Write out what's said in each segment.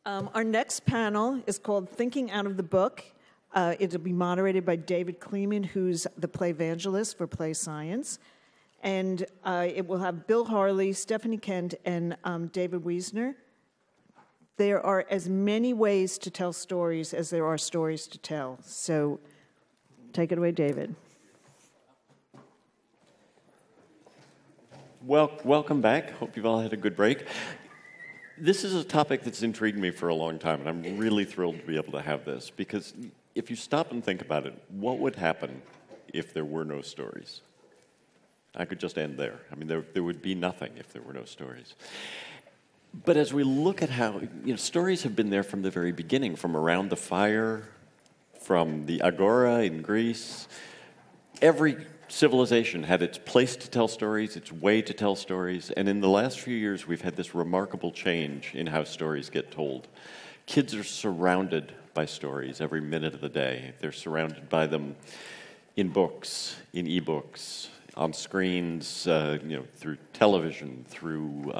Our next panel is called Thinking Out of the Book. It'll be moderated by David Kleeman, who's the PlayVangelist for Play Science. And it will have Bill Harley, Stephanie Kent, and David Wiesner. There are as many ways to tell stories as there are stories to tell. So take it away, David. Well, welcome back. Hope you've all had a good break. This is a topic that's intrigued me for a long time, and I'm really thrilled to be able to have this, because if you stop and think about it, what would happen if there were no stories? I could just end there. I mean, there would be nothing if there were no stories. But as we look at how, stories have been there from the very beginning, from around the fire, from the agora in Greece. Every civilization had its place to tell stories, its way to tell stories, and in the last few years we've had this remarkable change in how stories get told. Kids are surrounded by stories every minute of the day. They're surrounded by them in books, in e-books, on screens, through television, through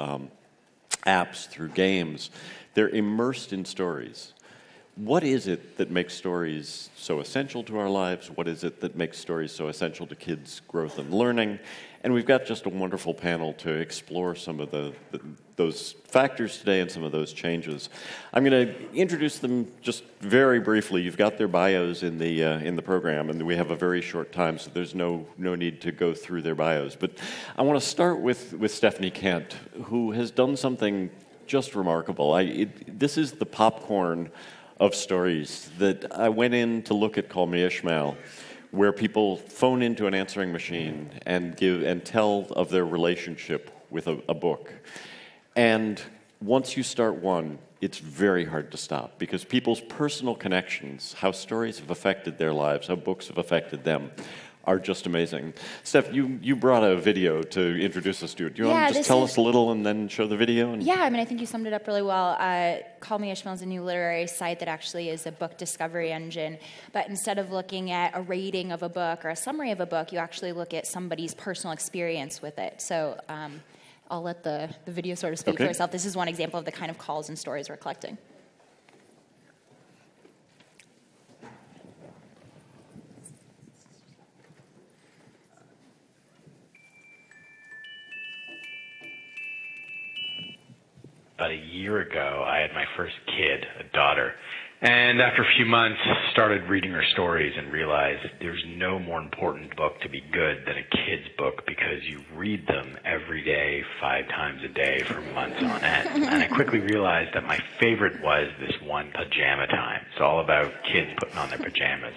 apps, through games. They're immersed in stories. What is it that makes stories so essential to our lives? What is it that makes stories so essential to kids' growth and learning? And we've got just a wonderful panel to explore some of those factors today and some of those changes. I'm going to introduce them just very briefly. You've got their bios in the program, and we have a very short time, so there's no need to go through their bios. But I want to start with Stephanie Kent, who has done something just remarkable. This is the popcorn of stories that I went in to look at called Me Ishmael, where people phone into an answering machine and tell of their relationship with a book. And once you start one, it's very hard to stop, because people's personal connections, how stories have affected their lives, how books have affected them, are just amazing. Steph, you brought a video to introduce us to it. Do you want to just tell us a little and then show the video? Yeah, I mean, I think you summed it up really well. Call Me Ishmael is a new literary site that actually is a book discovery engine. But instead of looking at a rating of a book or a summary of a book, you actually look at somebody's personal experience with it. So I'll let the video sort of speak for itself. This is one example of the kind of calls and stories we're collecting. About a year ago, I had my first kid, a daughter, and after a few months, started reading her stories and realized there's no more important book to be good than a kid's book, because you read them every day, 5 times a day for months on end. And I quickly realized that my favorite was this one, Pajama Time. It's all about kids putting on their pajamas.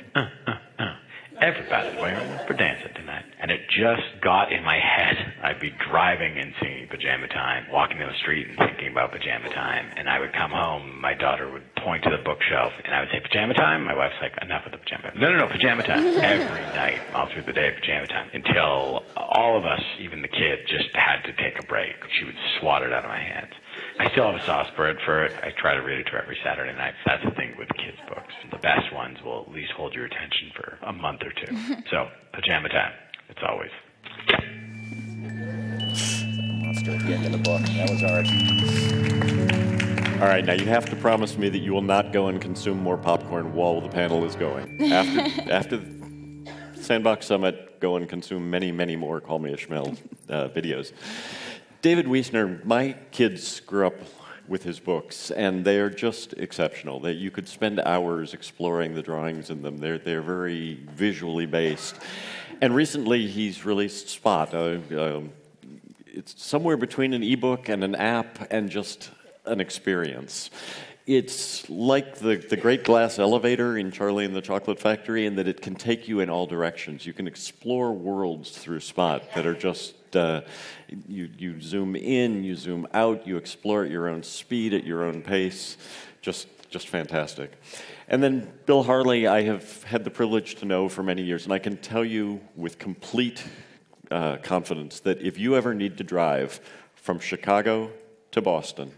Everybody's wearing them for dancing tonight. And it just got in my head. I'd be driving and singing Pajama Time, walking down the street and thinking about Pajama Time. And I would come home, my daughter would point to the bookshelf, and I would say, Pajama Time? My wife's like, enough with the Pajama Time. No, Pajama Time. Every night, all through the day, Pajama Time. Until all of us, even the kid, just had to take a break. She would swat it out of my hands. I still have a soft spot for it. I try to read it to her every Saturday night. That's the thing with kids' books. The best ones will at least hold your attention for a month or two. So, Pajama Time. It's always. Monster at the end of the book. That was ours. All right, now you have to promise me that you will not go and consume more popcorn while the panel is going. After the Sandbox Summit, go and consume many, many more Call Me Ishmael videos. David Wiesner, my kids grew up with his books, and they are just exceptional. You could spend hours exploring the drawings in them. They're very visually based. And recently, he's released Spot. It's somewhere between an ebook and an app and just an experience. It's like the Great Glass Elevator in Charlie and the Chocolate Factory, in that it can take you in all directions. You can explore worlds through Spot that are just you zoom in, you zoom out, you explore at your own speed, at your own pace. Just fantastic. And then Bill Harley, I have had the privilege to know for many years, and I can tell you with complete confidence that if you ever need to drive from Chicago to Boston,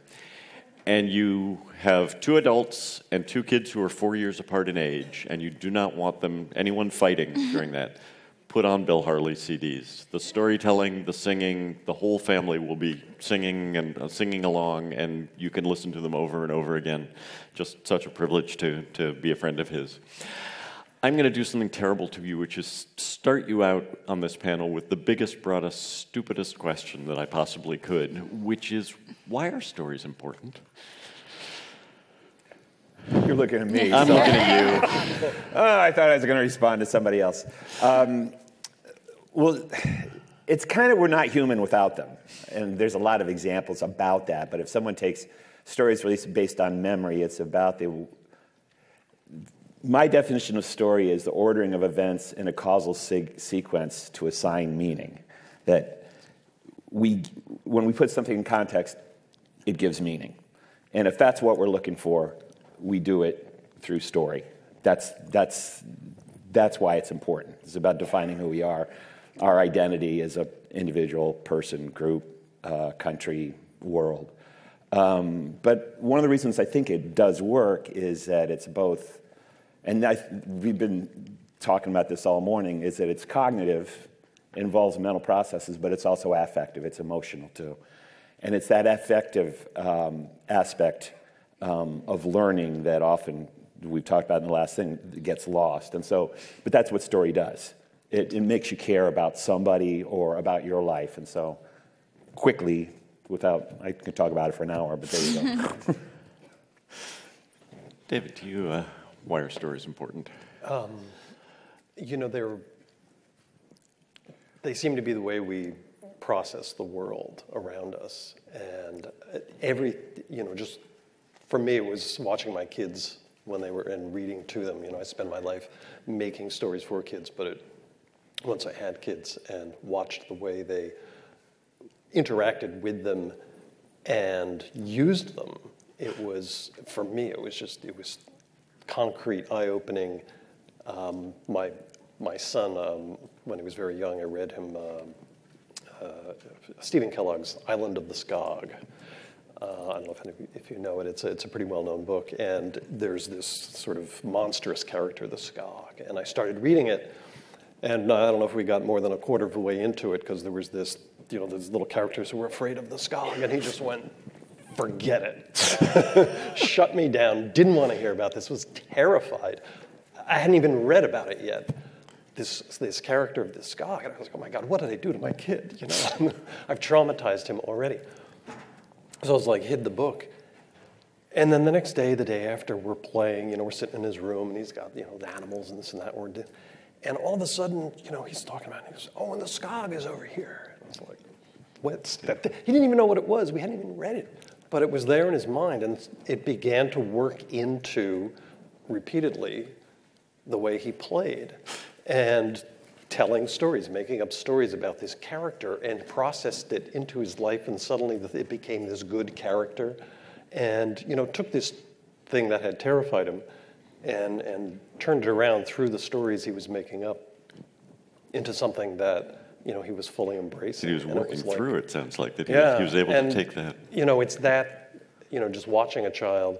and you have 2 adults and 2 kids who are 4 years apart in age, and you do not want anyone fighting during that, put on Bill Harley CDs. The storytelling, the singing, the whole family will be singing and singing along, and you can listen to them over and over again. Just such a privilege to be a friend of his. I'm going to do something terrible to you, which is start you out on this panel with the biggest, broadest, stupidest question that I possibly could, which is, why are stories important? You're looking at me. I'm looking at you. Oh, I thought I was going to respond to somebody else. Well, it's kind of, we're not human without them. And there's a lot of examples about that. But if someone takes stories released based on memory, it's about my definition of story is the ordering of events in a causal sequence to assign meaning. That when we put something in context, it gives meaning. And if that's what we're looking for, we do it through story. That's why it's important. It's about defining who we are, our identity as an individual, person, group, country, world. But one of the reasons I think it does work is that it's both, and we've been talking about this all morning, is that it's cognitive, it involves mental processes, but it's also affective, it's emotional too. And it's that affective aspect of learning that often we've talked about in the last thing gets lost. And so, but that's what story does. It makes you care about somebody or about your life. And so, quickly, I can talk about it for an hour, but there you go. David, to you, why are stories important? They seem to be the way we process the world around us. And just for me, it was watching my kids when they were and reading to them. I spend my life making stories for kids, but once I had kids and watched the way they interacted with them and used them, for me, it was concrete, eye-opening. My son, when he was very young, I read him Stephen Kellogg's Island of the Skog. I don't know if you know it. It's a pretty well-known book, and there's this sort of monstrous character, the Skog. And I started reading it, and I don't know if we got more than a quarter of the way into it, because there was these little characters who were afraid of the Skog, and he just went, forget it. Shut me down, didn't want to hear about this, was terrified. I hadn't even read about it yet. This character of the Skog, and I was like, oh my God, what did I do to my kid? I've traumatized him already. So I was like, hid the book. And then the next day, the day after, we're playing, we're sitting in his room, and he's got, the animals and this and that. And all of a sudden, he's talking about it, and he goes, oh, and the Skog is over here. And I was like, what's that? He didn't even know what it was. We hadn't even read it. But it was there in his mind, and it began to work into, repeatedly, the way he played. And telling stories, making up stories about this character, and processed it into his life, and suddenly it became this good character. And, took this thing that had terrified him and turned it around through the stories he was making up into something that, he was fully embracing. He was working through it, sounds like, that he was able to take that. It's that, just watching a child,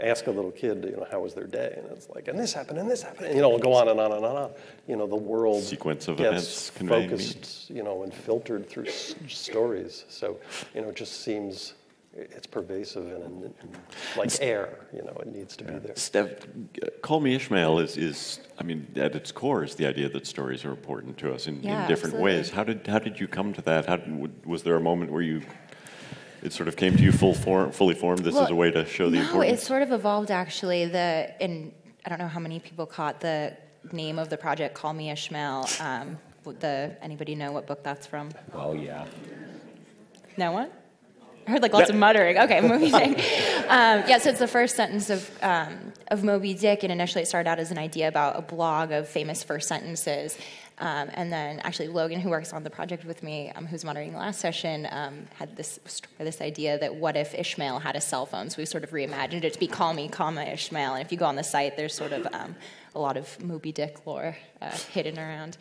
ask a little kid, how was their day? And it's like, and this happened, and this happened. And, it'll go on and on and on. The world sequence of gets events focused, and filtered through stories. So, it just seems it's pervasive and like air, it needs to be there. Steph, Call Me Ishmael is, at its core is the idea that stories are important to us in different ways. How did you come to that? Was there a moment where it sort of came to you fully formed? This is a way to show the importance. No, it sort of evolved actually. And I don't know how many people caught the name of the project, Call Me Ishmael. Anybody know what book that's from? Oh yeah. No one? I heard lots of muttering. Okay, Moby Dick. So it's the first sentence of Moby Dick, and initially it started out as an idea about a blog of famous first sentences. And then actually Logan, who works on the project with me, who's monitoring the last session, had this idea that what if Ishmael had a cell phone? So we sort of reimagined it to be Call Me, Ishmael. And if you go on the site, there's sort of a lot of Moby Dick lore hidden around.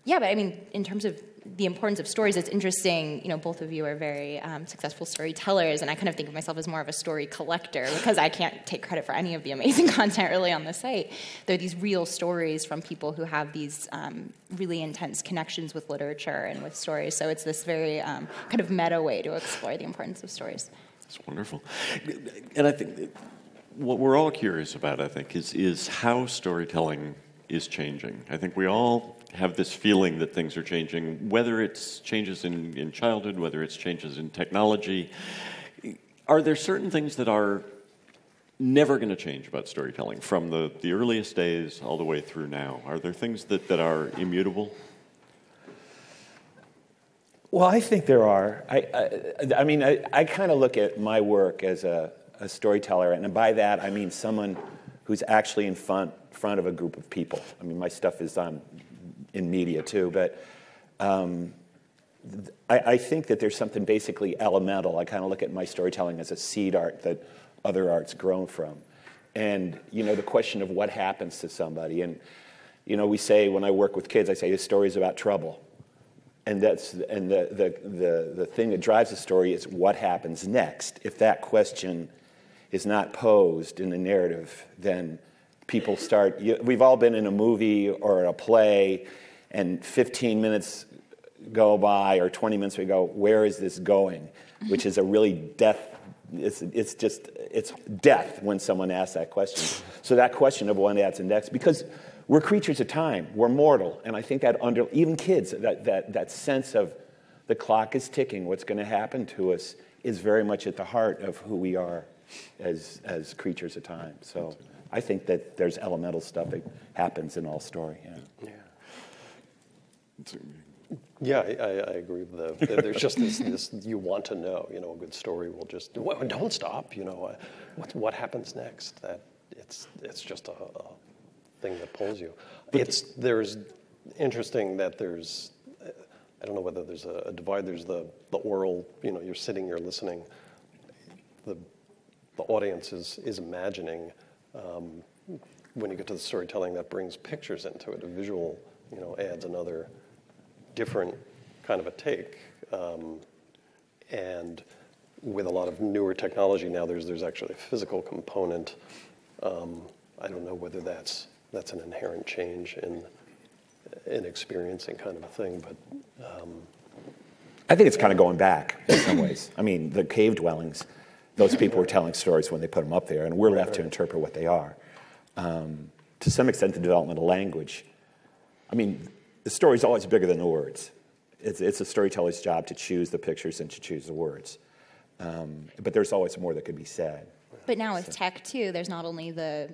Yeah, but I mean, in terms of the importance of stories, it's interesting, both of you are very successful storytellers, and I kind of think of myself as more of a story collector because I can't take credit for any of the amazing content really on the site. There are these real stories from people who have these really intense connections with literature and with stories, so it's this very kind of meta way to explore the importance of stories. That's wonderful. And I think what we're all curious about, is how storytelling is changing. I think we all have this feeling that things are changing, whether it's changes in childhood, whether it's changes in technology. Are there certain things that are never going to change about storytelling from the earliest days all the way through now? Are there things that are immutable? Well, I think there are. I kind of look at my work as a storyteller, and by that I mean someone who's actually in front of a group of people. I mean, my stuff is in media too, but I think that there's something basically elemental. I kind of look at my storytelling as a seed art that other art's grown from. And, the question of what happens to somebody. And, we say, when I work with kids, I say the story is about trouble. And the thing that drives the story is what happens next. If that question is not posed in the narrative, then people start, we've all been in a movie or a play, and 15 minutes go by, or 20 minutes we go, where is this going? Which is a really death, it's death when someone asks that question. So that question of what happens next, because we're creatures of time, we're mortal, and I think that even kids, that sense of the clock is ticking, what's going to happen to us is very much at the heart of who we are as creatures of time. So I think that there's elemental stuff that happens in all story. Yeah, I agree with that. There's just this you want to know. A good story will just don't stop. What happens next? That it's just a thing that pulls you. There's interesting that there's, I don't know whether there's a divide. There's the oral. You're sitting, you're listening. The audience is imagining. When you get to the storytelling, that brings pictures into it. A visual, adds another different kind of a take. And with a lot of newer technology now, there's actually a physical component. I don't know whether that's an inherent change in experiencing kind of a thing, but I think it's kind of going back in some ways. I mean, the cave dwellings, those people were telling stories when they put them up there, and we're left to interpret what they are. To some extent, the development of language. I mean, the story's always bigger than the words. It's a storyteller's job to choose the pictures and to choose the words. But there's always more that could be said. But now with tech, too, there's not only the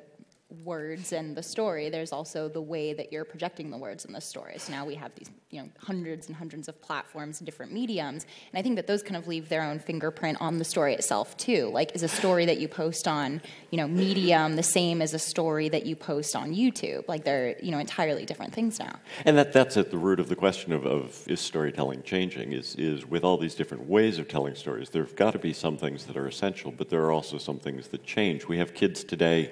words and the story, there's also the way that you're projecting the words in the story. So now we have these, hundreds and hundreds of platforms and different mediums, and I think that those kind of leave their own fingerprint on the story itself too. Like, is a story that you post on, Medium the same as a story that you post on YouTube? Like, they're, entirely different things now. And that's at the root of the question of is storytelling changing? Is with all these different ways of telling stories, there've got to be some things that are essential, but there are also some things that change. We have kids today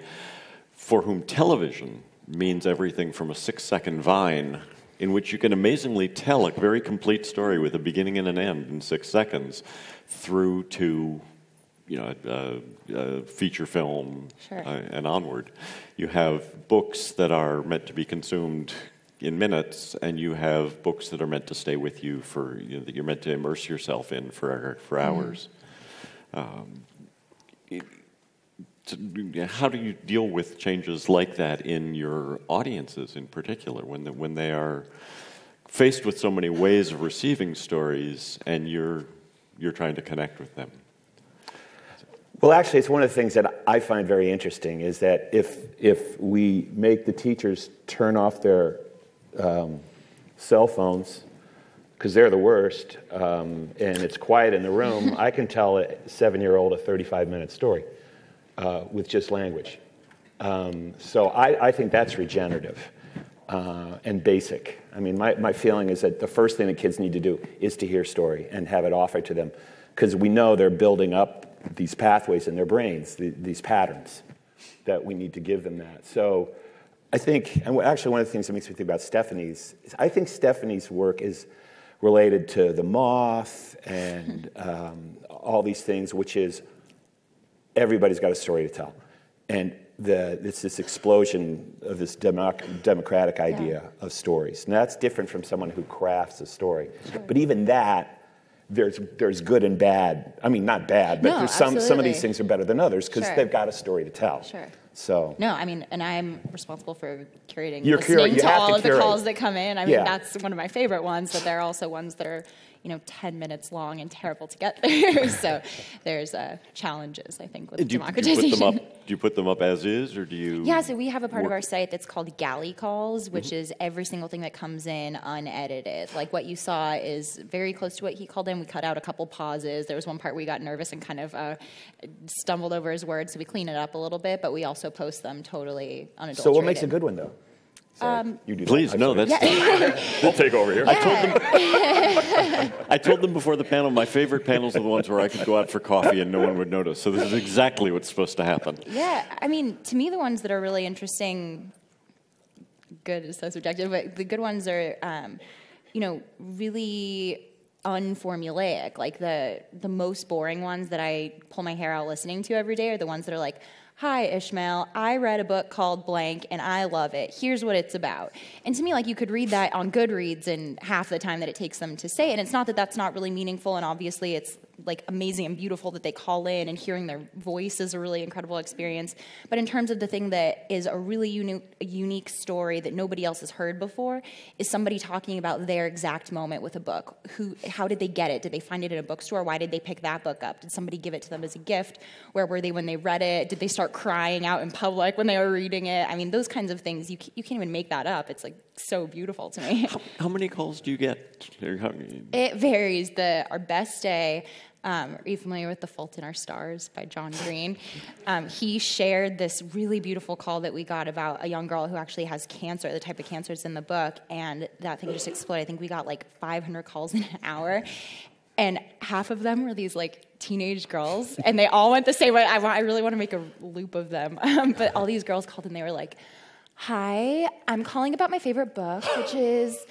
for whom television means everything from a 6-second Vine in which you can amazingly tell a very complete story with a beginning and an end in 6 seconds, through to a feature film. Sure. And onward. You have books that are meant to be consumed in minutes, and you have books that are meant to stay with you for that you're meant to immerse yourself in for hours. How do you deal with changes like that in your audiences in particular, when they are faced with so many ways of receiving stories and you're trying to connect with them? Well, actually, it's one of the things that I find very interesting is that if we make the teachers turn off their cell phones, because they're the worst, and it's quiet in the room, I can tell a 7-year-old a 35-minute story. With just language. So I think that's regenerative and basic. I mean, my feeling is that the first thing that kids need to do is to hear story and have it offered to them, because we know they're building up these pathways in their brains, these patterns, that we need to give them that. So I think, and actually one of the things that makes me think about Stephanie's, is I think Stephanie's work is related to The Moth and all these things, which is everybody's got a story to tell. And it's this explosion of this democratic idea of stories. And that's different from someone who crafts a story. Sure. But even that, there's good and bad. I mean, not bad, but there's some of these things are better than others because they've got a story to tell. Sure. So no, I mean, and I'm responsible for curating, listening to all of the calls that come in. I mean, that's one of my favorite ones, but there are also ones that are, 10 minutes long and terrible to get there. So there's challenges, I think, with democratization. Do you put them up as is, or do you? Yeah, so we have a part of our site that's called galley calls, which is every single thing that comes in unedited. Like what you saw is very close to what he called in. We cut out a couple pauses. There was one part where he got nervous and kind of stumbled over his words, so we clean it up a little bit, but we also post them totally unadulterated. So what makes a good one, though? You do please, no, that's... We'll take over here. I told them before the panel, my favorite panels are the ones where I could go out for coffee and no one would notice. So this is exactly what's supposed to happen. Yeah, I mean, to me, the ones that are really interesting, good is so subjective, but the good ones are, really unformulaic. Like the most boring ones that I pull my hair out listening to every day are the ones that are like, "Hi, Ishmael, I read a book called blank, and I love it. Here's what it's about." And to me, like, you could read that on Goodreads in half the time that it takes them to say it. And it's not that that's not really meaningful, and obviously it's, like, amazing and beautiful that they call in, and hearing their voice is a really incredible experience. But in terms of the thing that is a really unique story that nobody else has heard before, is somebody talking about their exact moment with a book. How did they get it? Did they find it in a bookstore? Why did they pick that book up? Did somebody give it to them as a gift? Where were they when they read it? Did they start crying out in public when they were reading it? I mean, those kinds of things, you can't even make that up. It's, like, so beautiful to me. How many calls do you get? It varies. Our best day, are you familiar with The Fault in Our Stars by John Green? He shared this really beautiful call that we got about a young girl who actually has cancer, the type of cancer that's in the book, and that thing just exploded. I think we got like 500 calls in an hour, and half of them were these like teenage girls, and they all went the same way. I really want to make a loop of them, but all these girls called and they were like, "Hi, I'm calling about my favorite book, which is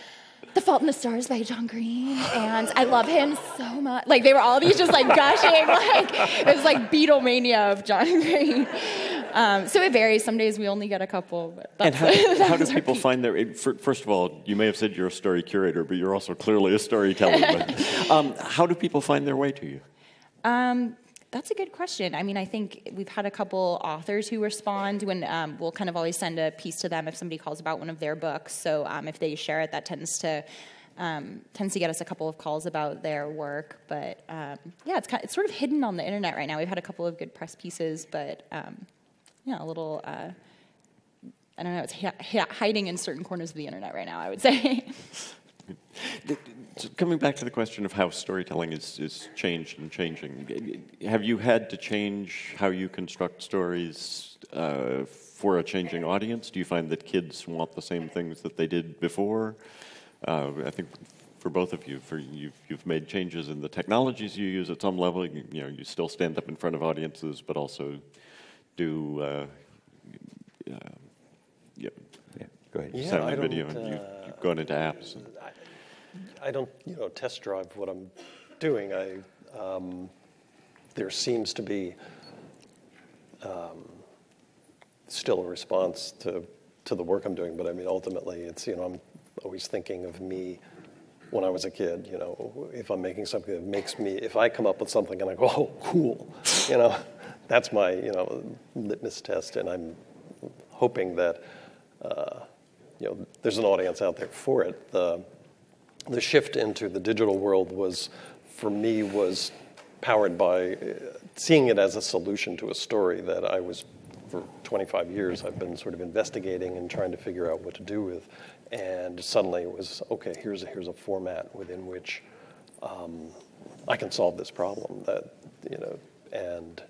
The Fault in the Stars by John Green, and I love him so much." Like, they were all these just like gushing, like it was like Beatlemania of John Green. So it varies. Some days we only get a couple. But and how do people find their? First of all, you may have said you're a story curator, but you're also clearly a storyteller. But, how do people find their way to you? That's a good question. I mean, I think we've had a couple authors who respond when we'll kind of always send a piece to them if somebody calls about one of their books. So if they share it, that tends to get us a couple of calls about their work. But yeah, it's sort of hidden on the internet right now. We've had a couple of good press pieces, but a little, I don't know, it's hiding in certain corners of the internet right now, I would say. Coming back to the question of how storytelling is changed and changing, have you had to change how you construct stories for a changing audience? Do you find that kids want the same things that they did before? I think for both of you, you've made changes in the technologies you use at some level. You still stand up in front of audiences, but also do go ahead. Sound and video, and you've gone into apps. I don't, test drive what I'm doing. There seems to be still a response to the work I'm doing, but I mean, ultimately, it's, I'm always thinking of me when I was a kid. If I'm making something that makes me, if I come up with something and I go, "Oh, cool," that's my, litmus test, and I'm hoping that, there's an audience out there for it. The shift into the digital world for me, was powered by seeing it as a solution to a story that I was, for 25 years, I've been sort of investigating and trying to figure out what to do with. And suddenly it was, okay, here's a format within which I can solve this problem. And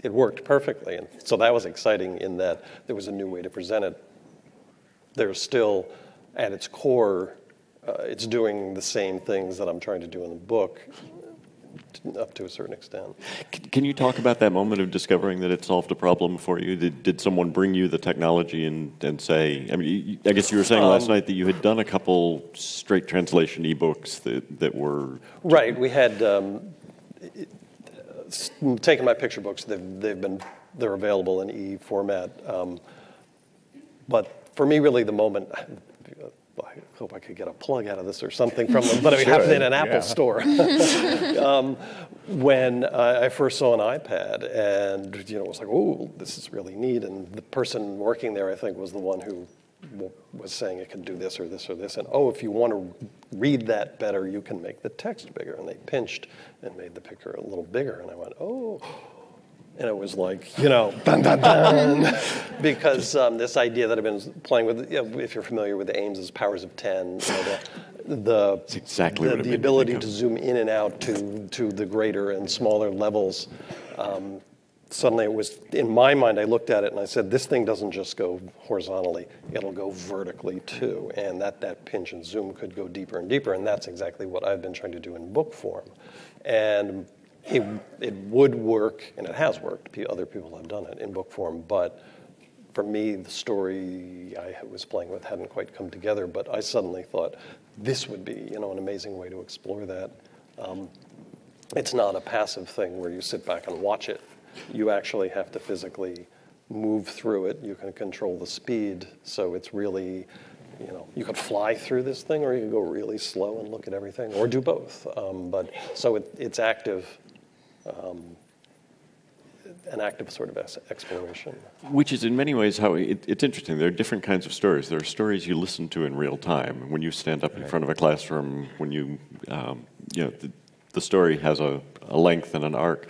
it worked perfectly. And so that was exciting in that there was a new way to present it. There's still, at its core, it's doing the same things that I'm trying to do in the book, up to a certain extent. Can you talk about that moment of discovering that it solved a problem for you? Did someone bring you the technology and say, I mean, I guess you were saying last night that you had done a couple straight translation ebooks that were... Right, we had taken my picture books. They're available in e-format. But for me, really, the moment... I hope I could get a plug out of this or something from them, but it happened in an Apple store. When I first saw an iPad, and it was like, oh, this is really neat. And the person working there, I think, was the one who was saying it can do this or this or this. And oh, if you want to read that better, you can make the text bigger. And they pinched and made the picture a little bigger. And I went, oh. And it was like, dun, dun, dun. Because this idea that I've been playing with, if you're familiar with Ames's powers of 10, the ability to zoom in and out to the greater and smaller levels. Suddenly it was, in my mind, I looked at it and I said, this thing doesn't just go horizontally, it'll go vertically too. And that pinch and zoom could go deeper and deeper. And that's exactly what I've been trying to do in book form. And it would work, and it has worked. Other people have done it in book form, but for me, the story I was playing with hadn't quite come together, but I suddenly thought this would be, an amazing way to explore that. It's not a passive thing where you sit back and watch it. You actually have to physically move through it. You can control the speed, so it's really... you could fly through this thing, or you could go really slow and look at everything, or do both. So it's active, an active sort of exploration. Which is in many ways how it's interesting. There are different kinds of stories. There are stories you listen to in real time. When you stand up in front of a classroom, when you, the story has a length and an arc.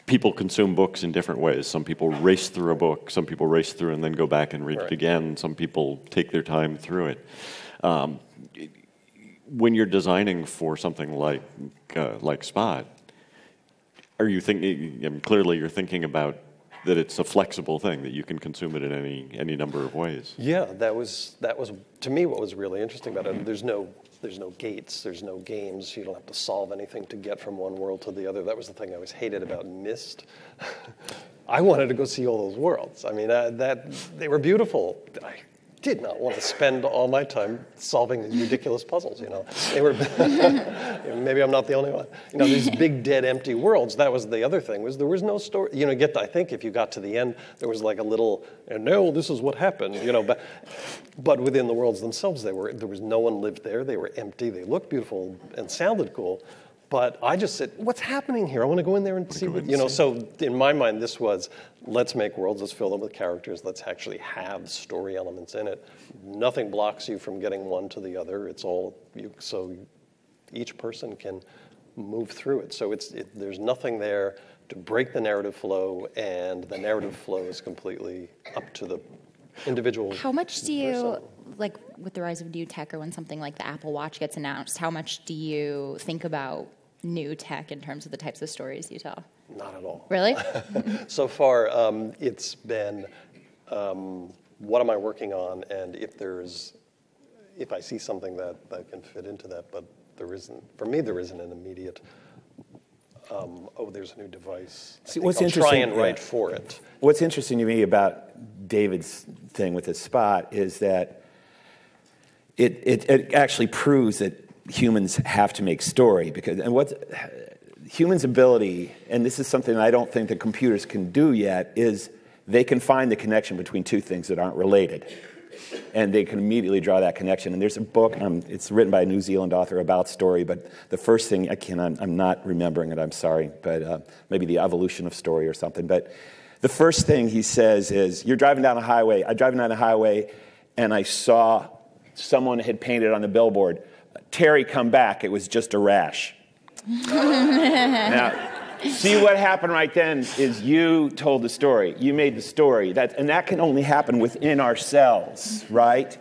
People consume books in different ways. Some people race through a book. Some people race through and then go back and read it again. Some people take their time through it. When you're designing for something like Spot, are you thinking? Clearly, you're thinking about that it's a flexible thing that you can consume it in any number of ways. Yeah, that was to me what was really interesting about it. There's no gates, there's no games. You don't have to solve anything to get from one world to the other. That was the thing I always hated about Myst. I wanted to go see all those worlds. I mean, they were beautiful. I did not want to spend all my time solving these ridiculous puzzles. They were. Maybe I'm not the only one. These big, dead, empty worlds. That was the other thing. Was there was no story. I think if you got to the end, there was like a little. No, this is what happened. But within the worlds themselves, there was no one lived there. They were empty. They looked beautiful and sounded cool. But I just said, what's happening here? I want to go in there and see what, So in my mind, this was, let's make worlds, let's fill them with characters, let's actually have story elements in it. Nothing blocks you from getting one to the other. It's all, so each person can move through it. So there's nothing there to break the narrative flow, and the narrative flow is completely up to the individual person. How much do you, like with the rise of new tech, or when something like the Apple Watch gets announced, how much do you think about new tech in terms of the types of stories you tell? Not at all. Really? So far, it's been, what am I working on, and if I see something that can fit into that, but there isn't, for me, there isn't an immediate, there's a new device. See, what's I'll interesting, try and write for it. What's interesting to me about David's thing with his Spot is that it actually proves that humans have to make story, humans' ability, and this is something I don't think that computers can do yet, is they can find the connection between two things that aren't related. And they can immediately draw that connection. And there's a book, it's written by a New Zealand author about story, but the first thing, I'm not remembering it, I'm sorry, but maybe the evolution of story or something. But the first thing he says is, I'm driving down a highway, and I saw someone had painted on the billboard, Terry, come back, it was just a rash. Now, see what happened right then is you told the story. You made the story. And that can only happen within ourselves, right?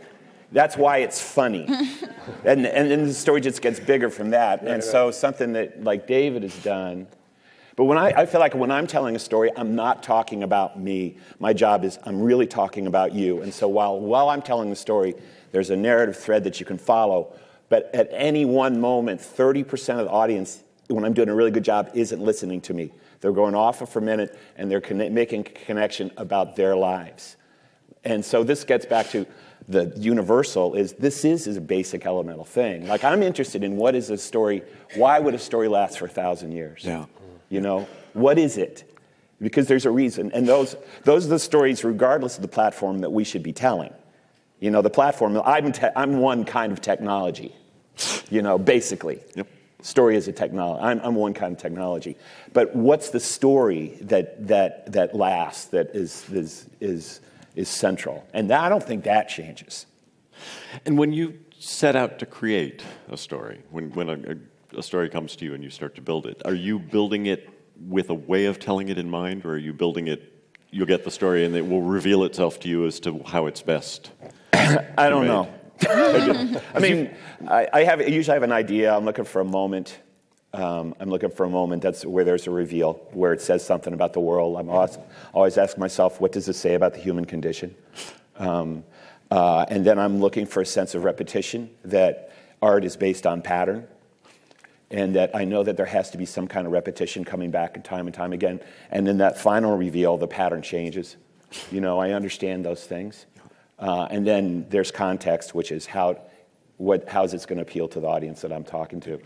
That's why it's funny. and then the story just gets bigger from that. And so something that like David has done. But I feel like when I'm telling a story, I'm not talking about me. My job is I'm really talking about you. And so while I'm telling the story, there's a narrative thread that you can follow. But at any one moment, 30% of the audience when I'm doing a really good job, isn't listening to me. They're going off for a minute, and they're making a connection about their lives. And so this gets back to the universal, this is a basic elemental thing. Like, I'm interested in what is a story, why would a story last for 1,000 years? Yeah. You know, what is it? Because there's a reason. And those are the stories, regardless of the platform, that we should be telling. You know, the platform, I'm one kind of technology, you know, basically. Yep. Story is a technology. I'm one kind of technology. But what's the story that lasts, that is central? And I don't think that changes. And when you set out to create a story, when a story comes to you and you start to build it, are you building it with a way of telling it in mind, or are you building it, you'll get the story and it will reveal itself to you as to how it's best? I don't know. I mean, I usually have an idea. I'm looking for a moment. That's where there's a reveal, where it says something about the world. I'm always asking myself, what does it say about the human condition? And then I'm looking for a sense of repetition, that art is based on pattern, and that I know that there has to be some kind of repetition coming back and time again. And in that final reveal, the pattern changes. You know, I understand those things. And then there's context, which is how is this going to appeal to the audience that I'm talking to?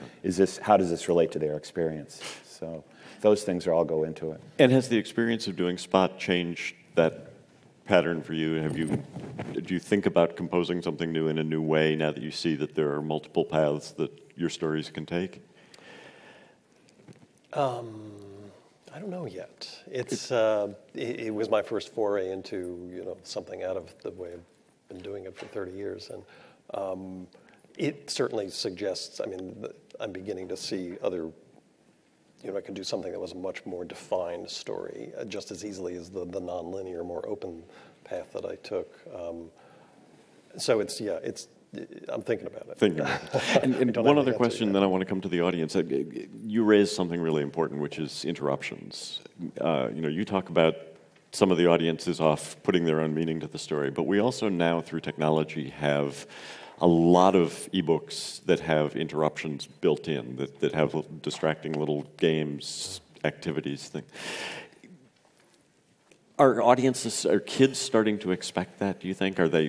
How does this relate to their experience? So those things all go into it. And has the experience of doing Spot changed that pattern for you? Do you think about composing something new in a new way now that you see that there are multiple paths that your stories can take? I don't know yet. It was my first foray into something out of the way I've been doing it for 30 years, and it certainly suggests. I mean, I'm beginning to see other. I can do something that was a much more defined story just as easily as the nonlinear, more open path that I took. So I'm thinking about it. And one other question, then I want to come to the audience. You raised something really important, which is interruptions. You talk about some of the audience is off putting their own meaning to the story, but we also now, through technology, have a lot of ebooks that have interruptions built in, that have distracting little games, activities, things. Are kids starting to expect that, do you think? Are they,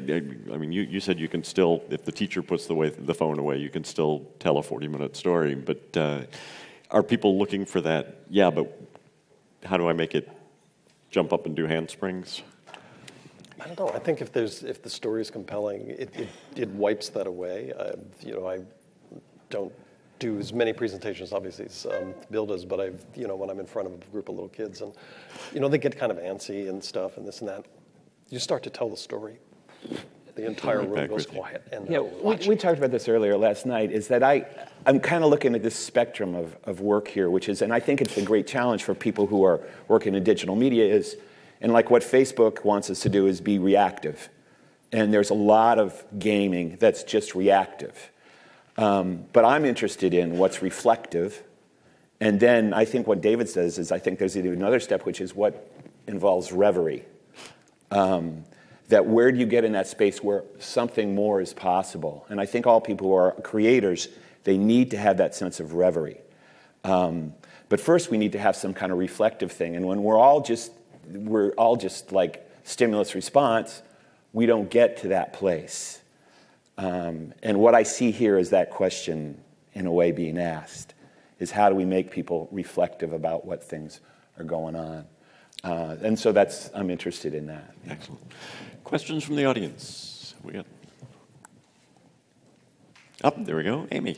I mean, you said you can still, if the teacher puts the phone away, you can still tell a 40-minute story, but are people looking for that, but how do I make it jump up and do handsprings? I don't know. I think if the story is compelling, it wipes that away. I don't do as many presentations, obviously, as Bill does, but when I'm in front of a group of little kids, and they get kind of antsy and stuff, and this and that, you start to tell the story. The entire room goes quiet. And we talked about this earlier last night. Is that I'm kind of looking at this spectrum of work here, and I think it's a great challenge for people who are working in digital media and like what Facebook wants us to do is be reactive, and there's a lot of gaming that's just reactive. But I'm interested in what's reflective. And then I think what David says is I think there's even another step, which is what involves reverie. That where do you get in that space where something more is possible? And I think all people who are creators, they need to have that sense of reverie. But first we need to have some kind of reflective thing. And when we're all just like stimulus response, we don't get to that place. And what I see here is that question, in a way, being asked, is how do we make people reflective about what things are going on? And so I'm interested in that. Excellent. Questions from the audience? There we go. Amy.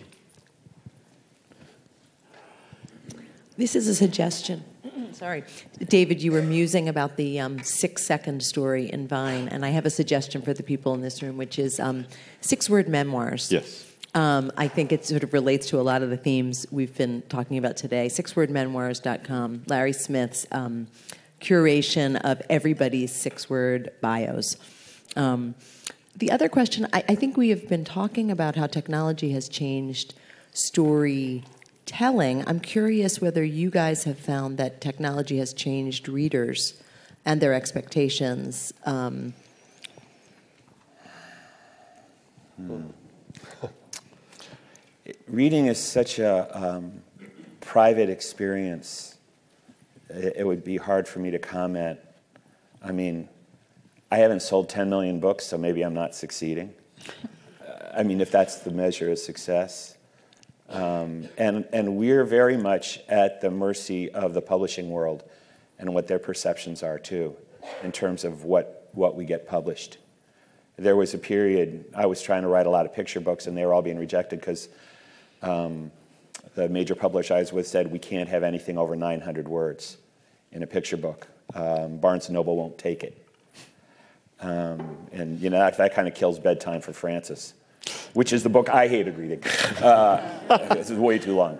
This is a suggestion. Sorry. David, you were musing about the 6-second story in Vine, and I have a suggestion for the people in this room, which is 6-word memoirs. Yes. I think it sort of relates to a lot of the themes we've been talking about today. 6wordmemoirs.com, Larry Smith's curation of everybody's 6-word bios. The other question, I think we have been talking about how technology has changed storytelling. I'm curious whether you guys have found that technology has changed readers and their expectations. Reading is such a private experience, it would be hard for me to comment. I mean, I haven't sold 10 million books, so maybe I'm not succeeding. I mean, if that's the measure of success. And we're very much at the mercy of the publishing world and what their perceptions are, too, in terms of what we get published. There was a period, I was trying to write a lot of picture books, and they were all being rejected because the major publisher I was with said, we can't have anything over 900 words in a picture book. Barnes & Noble won't take it. And, you know, that kind of kills bedtime for Francis, which is the book I hated reading. This is way too long.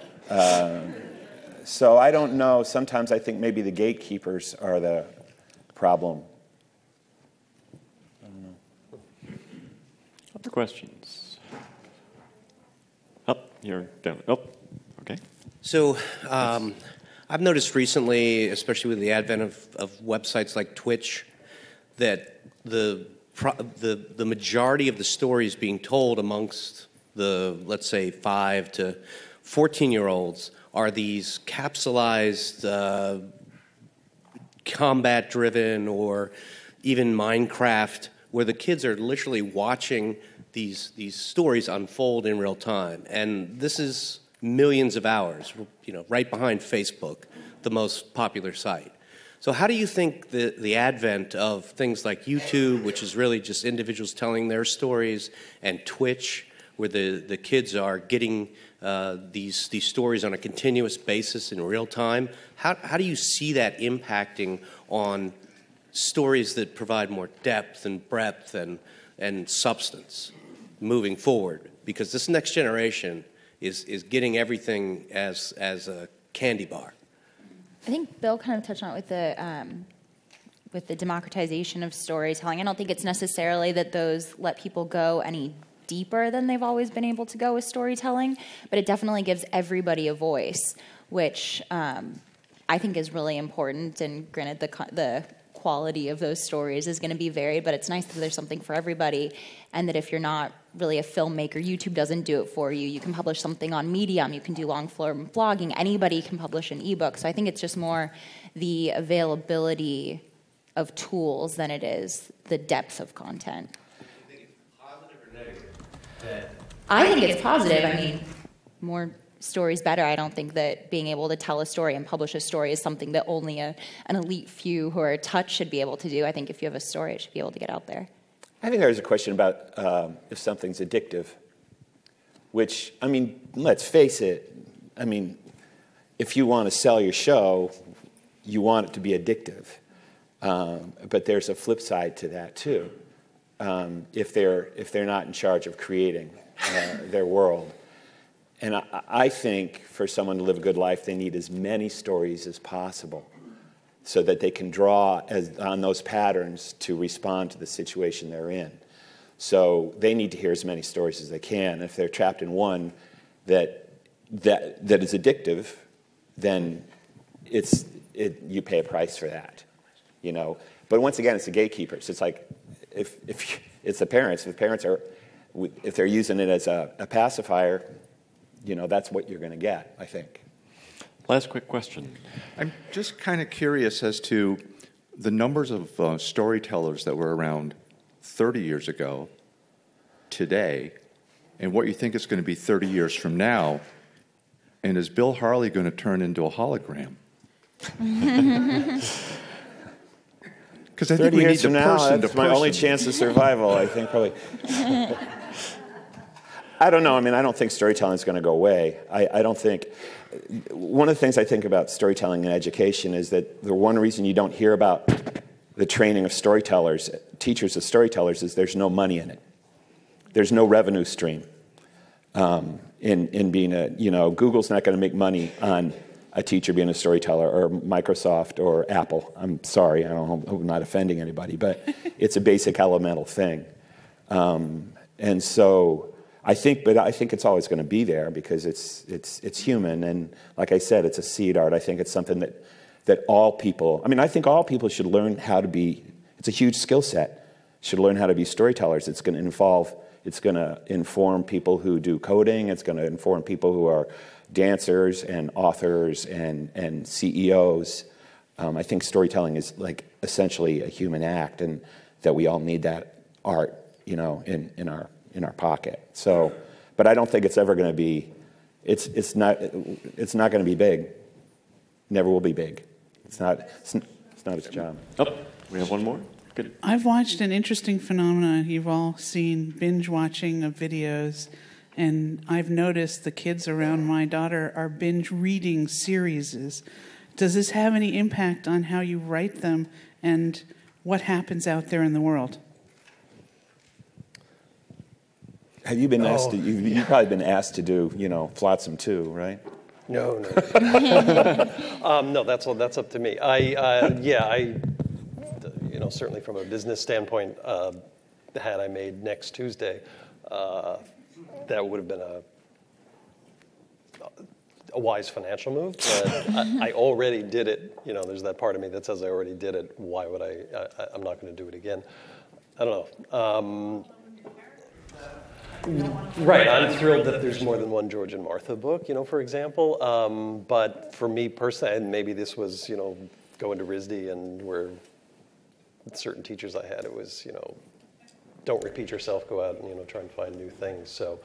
So I don't know. Sometimes I think maybe the gatekeepers are the problem. I don't know. Other questions? Up here, down. Oh, okay. So I've noticed recently, especially with the advent of websites like Twitch, that the majority of the stories being told amongst the, let's say, 5 to 14-year-olds are these capsulized, combat-driven, or even Minecraft, where the kids are literally watching these stories unfold in real time. And this is millions of hours, you know, right behind Facebook, the most popular site. So how do you think the advent of things like YouTube, which is really just individuals telling their stories, and Twitch, where the kids are getting these stories on a continuous basis in real time, how do you see that impacting on stories that provide more depth and breadth and substance moving forward? Because this next generation is getting everything as a candy bar. I think Bill kind of touched on it with the democratization of storytelling. I don't think it's necessarily that those let people go any deeper than they've always been able to go with storytelling, but it definitely gives everybody a voice, which I think is really important. And granted, the quality of those stories is going to be varied, but it's nice that there's something for everybody, and that if you're not really a filmmaker, YouTube doesn't do it for you. You can publish something on Medium, you can do long-form blogging, anybody can publish an ebook. So I think it's just more the availability of tools than it is the depth of content. Do you think it's positive or negative? I think it's positive. I mean, more stories better. I don't think that being able to tell a story and publish a story is something that only an elite few who are touched should be able to do. I think if you have a story, it should be able to get out there. I think there's a question about if something's addictive, which, I mean, let's face it. I mean, if you want to sell your show, you want it to be addictive. But there's a flip side to that, too. If they're not in charge of creating their world. And I think for someone to live a good life, they need as many stories as possible so that they can draw on those patterns to respond to the situation they're in. So they need to hear as many stories as they can. If they're trapped in one that is addictive, then you pay a price for that, you know. But once again, it's the gatekeepers. It's like if it's the parents. If they're using it as a pacifier, you know, that's what you're going to get, I think. Last quick question. I'm just kind of curious as to the numbers of storytellers that were around 30 years ago, today, and what you think it's going to be 30 years from now, and is Bill Harley going to turn into a hologram? Because I think we need the person to that's my only chance of survival, I think, probably. I don't know. I mean, I don't think storytelling is going to go away. I don't think. One of the things I think about storytelling in education is that the one reason you don't hear about the training of storytellers, teachers of storytellers, is there's no money in it. There's no revenue stream in being a, you know, Google's not going to make money on a teacher being a storyteller, or Microsoft or Apple. I'm sorry, I'm not offending anybody, but it's a basic elemental thing. And so I think it's always going to be there because it's human, and like I said, it's a seed art. I think it's something that all people. I mean, I think all people should learn how to be. It's a huge skill set. Should learn how to be storytellers. It's going to inform people who do coding. It's going to inform people who are dancers and authors and CEOs. I think storytelling is like essentially a human act, and that we all need that art, in our pocket. So, but I don't think it's ever going to be. It's not going to be big. Never will be big. It's not its job. Oh, we have one more. Good. I've watched an interesting phenomenon. You've all seen binge watching of videos, and I've noticed the kids around my daughter are binge reading series. Does this have any impact on how you write them and what happens out there in the world? Have you been asked to? You've probably been asked to do, Flotsam too, right? No. No, that's up to me. Certainly from a business standpoint, the hat I made next Tuesday, that would have been a wise financial move. But I already did it. There's that part of me that says I already did it. Why would I'm not going to do it again. I don't know. Right, I'm thrilled that there's more than one George and Martha book, for example. But for me personally, and maybe this was, going to RISD and where with certain teachers I had, it was, don't repeat yourself, go out and, try and find new things. So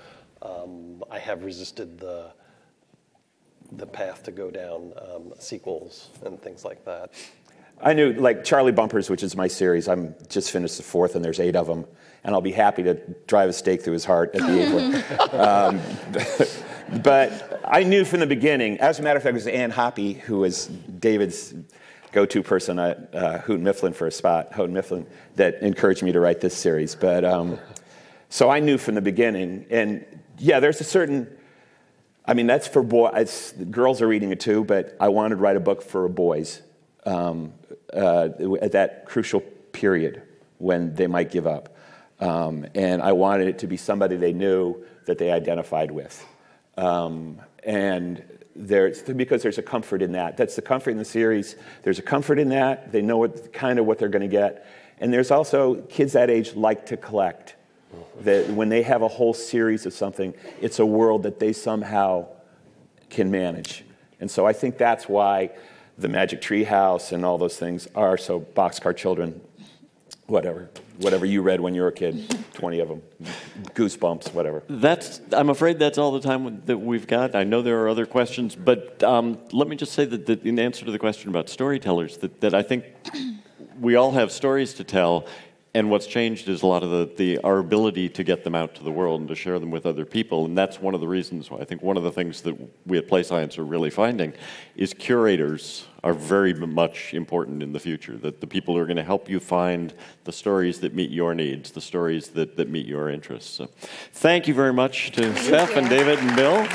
I have resisted the path to go down sequels and things like that. I knew, like Charlie Bumpers, which is my series, I'm just finished the 4th, and there's 8 of them. And I'll be happy to drive a stake through his heart at the 8th one. But I knew from the beginning, as a matter of fact, it was Ann Hoppy, who was David's go-to person at Houghton Mifflin for a spot, Houghton Mifflin, that encouraged me to write this series. But so I knew from the beginning. And yeah, there's a certain, that's for boys. Girls are reading it too, but I wanted to write a book for boys at that crucial period when they might give up. And I wanted it to be somebody they knew that they identified with. And because there's a comfort in that. That's the comfort in the series. There's a comfort in that. They know what they're going to get. And there's also, kids that age like to collect. That when they have a whole series of something, it's a world that they somehow can manage. And so I think that's why the Magic Tree House and all those things are so Boxcar Children, whatever you read when you were a kid, 20 of them, Goosebumps, whatever. I'm afraid that's all the time that we've got. I know there are other questions, but let me just say that in answer to the question about storytellers, that I think we all have stories to tell, and what's changed is a lot of our ability to get them out to the world and to share them with other people, and that's one of the reasons why I think one of the things that we at Play Science are really finding is curators are very much important in the future, that the people who are going to help you find the stories that meet your needs, the stories that meet your interests. So thank you very much to Steph and David and Bill.